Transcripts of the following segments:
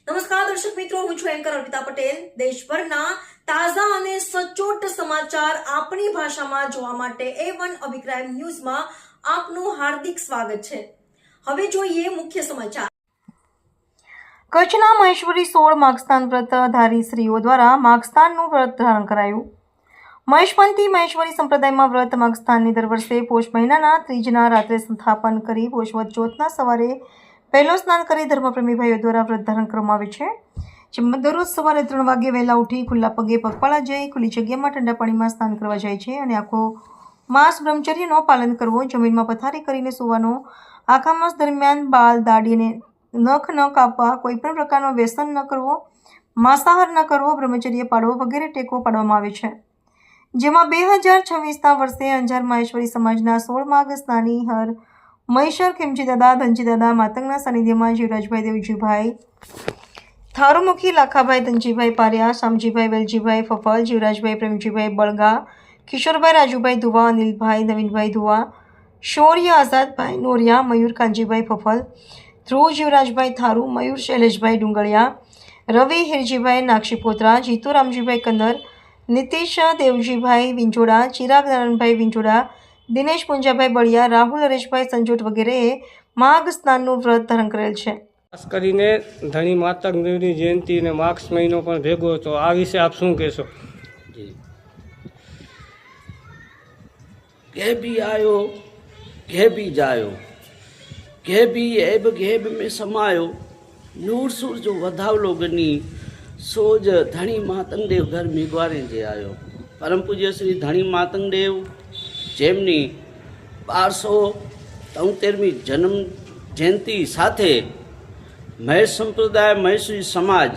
નમસ્કાર દર્શક મિત્રો, હું છું એન્કર અર્પિતા પટેલ। દેશભરના તાજા અને સચોટ સમાચાર આપણી ભાષામાં જોવા માટે A1 અભિપ્રાય ન્યૂઝમાં આપનું હાર્દિક સ્વાગત છે। હવે જોઈએ મુખ્ય સમાચાર। કચ્છના મહેશ્વરી 16 માઘસ્નાન વ્રતધારી સ્ત્રીઓ દ્વારા માઘસ્નાનનું વ્રત ધારણ કરાયું। મહેશપંથી મહેશ્વરી સંપ્રદાયમાં વ્રત માઘસ્નાનની દર વર્ષે પોષ મહિનાના ત્રીજના રાત્રે સ્થાપન કરી પોષવદ ચોથના સવારે પહેલો સ્નાન કરી ધર્મપ્રેમી ભાઈઓ દ્વારા વ્રત ધારણ કરવામાં આવે છે, જેમાં દરરોજ સવારે 3 વાગે વહેલા ઉઠી ખુલ્લા પગે પગપાળા જઈ ખુલ્લી જગ્યામાં ઠંડા પાણીમાં સ્નાન કરવા જાય છે અને આખો માસ બ્રહ્મચર્યનો પાલન કરવો, જમીનમાં પથારી કરીને સૂવાનો, આખા માસ દરમિયાન બાલ દાઢી અને નખ ન કાપવા, કોઈ પણ પ્રકારનો વ્યસન ન કરવો, માંસાહાર ન કરવો, બ્રહ્મચર્ય પાળવો વગેરે ટેકો પાડવામાં આવે છે। જેમાં 2026ના વર્ષે અંજાર મહેશ્વરી સમાજના 16 માઘ સ્નાની હર મહેશ્વર ખીમજી દાદા, ધનજી દાદા માતંગના સાનિધ્યમાં જીવરાજભાઈ દેવજીભાઈ થારુમુખી, લાખાભાઈ ધનજીભાઈ પારિયા, શામજીભાઈ વેલજીભાઈ ફફલ, જીવરાજભાઈ પ્રેમજીભાઈ બળગા, કિશોરભાઈ રાજુભાઈ ધુવા, અનિલભાઈ નવીનભાઈ ધુવા, શૌર્ય આઝાદભાઈ નોરિયા, મયુર કાંજીભાઈ ફફલ, ધ્રુવ જીવરાજભાઈ થારુ, મયુર શૈલેષભાઈ ડુંગળિયા, રવિ હિરજીભાઈ નાક્ષીપોત્રા, જીતુ રામજીભાઈ કન્નર, નીતિશ દેવજીભાઈ વિંજોડા, ચિરાગ નારાયણભાઈ વિંજોડા, દિનેશ પુંજાભાઈ બળિયા, રાહુલ હરેશભાઈ સંજોટ વગેરેએ માઘ સ્નાનનું વ્રત ધારણ કરેલ છે। ખાસ કરીને ધણી માતંગદેવની જયંતિ અને માઘ મહિનો પણ ભેગો હતો, આ વિશે આપ શું કહેશો? ઘે બી આયો ઘે બી જાયો, ઘે બી એબ ઘેબ મેં સમાયો, નૂર સૂર જો વધાવલો ગની, સોજ ધણી માતંગદેવ ઘર મેઘવારે જે આયો। પરમ પૂજ્ય શ્રી ધણી માતંગદેવ જેમની 1273મી જન્મ જયંતિ સાથે મહેશ સંપ્રદાય મહેશ્વરી સમાજ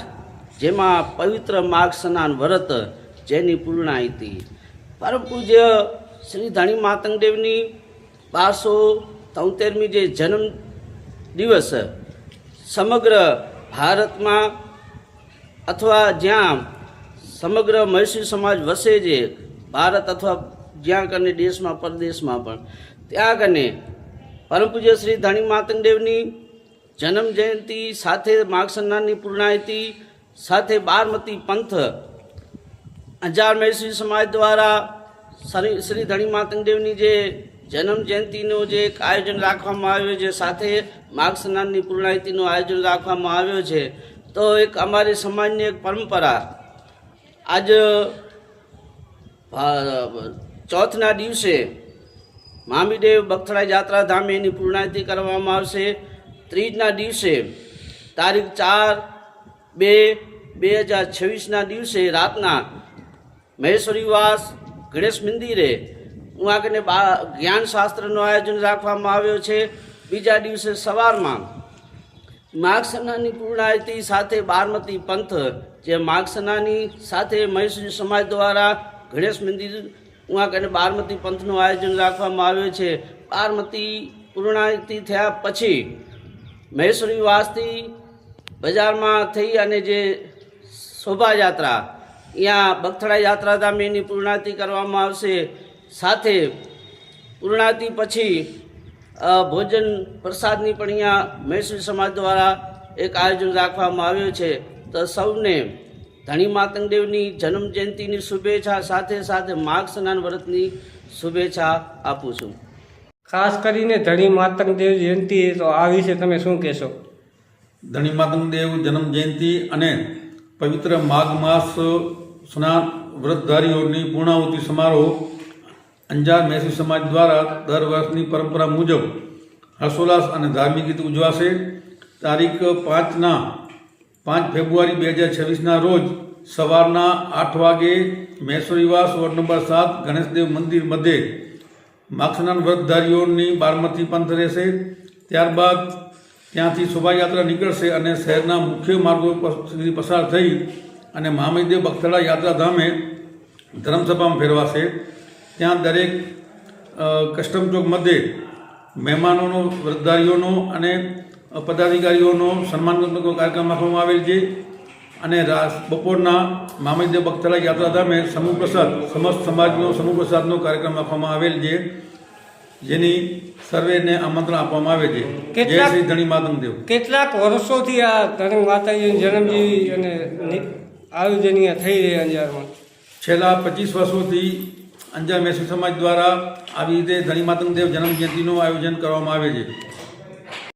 જેમાં પવિત્ર માઘ સ્નાન વ્રત જેની પૂર્ણાહિતિ પરમ પૂજ્ય શ્રી ધણી માતંગદેવની 1273મી જે જન્મ દિવસ સમગ્ર ભારતમાં અથવા જ્યાં સમગ્ર મહેશ્વરી સમાજ વસે છે, ભારત અથવા જ્યાં કને દેશમાં પરદેશમાં પણ ત્યાં કને પરમ પૂજ્ય શ્રી ધણી માતંગદેવની જન્મ જયંતિ સાથે માઘ સ્નાનની પૂર્ણાહિતિ સાથે બારમતી પંથ અંજાર મહેશ્વરી સમાજ દ્વારા શ્રી ધણી માતંગદેવની જે જન્મ જયંતિનું જે એક આયોજન રાખવામાં આવ્યું છે, સાથે માઘ સ્નાનની પૂર્ણાહિતિનું આયોજન રાખવામાં આવ્યું છે। તો એક અમારી સમાજની એક પરંપરા આજ ચોથના દિવસે મામીદેવ બખતરા યાત્રા ધામે એની પૂર્ણાહિતિ કરવામાં આવશે। ત્રીજના દિવસે તારીખ 4/2/2026ના દિવસે રાતના મહેશ્વરીવાસ ગણેશ મંદિરે આગળ જ્ઞાન શાસ્ત્રનું આયોજન રાખવામાં આવ્યો છે। બીજા દિવસે સવારમાં માઘ સ્નાનની પૂર્ણાહિતિ સાથે બારમતી પંથ જે માઘ સ્નાનની સાથે મહેશ્વરી સમાજ દ્વારા ગણેશ મંદિર આગળ બારમતી પંથનું આયોજન રાખવામાં આવ્યું છે। બારમતી પૂર્ણાહિતિ થયા પછી મહેશ્વરી વાસથી બજારમાં થઈ અને જે શોભાયાત્રા અહીંયા બખતરા યાત્રા ધામે એની પૂર્ણાહિતિ કરવામાં આવશે। સાથે પૂર્ણાહિતિ પછી ભોજન પ્રસાદની પણ અહીંયા મહેશ્વરી સમાજ દ્વારા એક આયોજન રાખવામાં આવ્યું છે। તો સૌને ધણી માતંગદેવની જન્મ જયંતિની શુભેચ્છા સાથે સાથે માઘ સ્નાન વ્રતની શુભેચ્છા આપું છું। ખાસ કરીને ધણી માતંગદેવ જયંતિ, તો આ વિશે તમે શું કહેશો? ધણી માતંગદેવ જન્મ જયંતિ અને પવિત્ર માઘ માસ સ્નાન વ્રતધારીઓની પૂર્ણાહુતિ સમારોહ અંજાર મહેશ્વરી સમાજ દ્વારા દર વર્ષની પરંપરા મુજબ હર્ષોલ્લાસ અને ધાર્મિક રીતે ઉજવાશે। તારીખ 5 ફેબ્રુઆરી 2026ના રોજ સવારના 8 વાગે મહેશ્વરીવાસ વોર્ડ નંબર 7 ગણેશદેવ મંદિર મધ્યે માઘ સ્નાન વ્રતધારીઓની બારમતી પંથ રહેશે। ત્યારબાદ ત્યાંથી શોભાયાત્રા નીકળશે અને શહેરના મુખ્ય માર્ગો સુધી પસાર થઈ અને મહામહીદેવ બખતરા યાત્રાધામે ધર્મસભામાં ફેરવાશે। ત્યાં દરેક કસ્ટમ ચોક મધ્યે મહેમાનોનો, વ્રતધારીઓનો અને પદાધિકારીઓનો સન્માનનો કાર્યક્રમ રાખવામાં આવેલ છે અને બપોરના મહામહીદેવ બખતરા યાત્રાધામે સમૂહ પ્રસાદ સમસ્ત સમાજનો સમૂહ પ્રસાદનો કાર્યક્રમ રાખવામાં આવેલ છે। જેની સર્વેને આમંત્રણ આપવામાં આવે છે. જય કેટલાક- શ્રી ધણી માતંગદેવ. કેટલાક વર્ષોથી આ ધણી માતાજીની જન્મજી અને આયોજન અહીંયા થઈ રહ્યા અંજારમાં. છેલ્લા 25 વર્ષોથી અંજાર મહેસૂલ સમાજ દ્વારા આવી રીતે ધણી માતંગદેવ જન્મ જયંતિનું આયોજન કરવામાં આવે છે.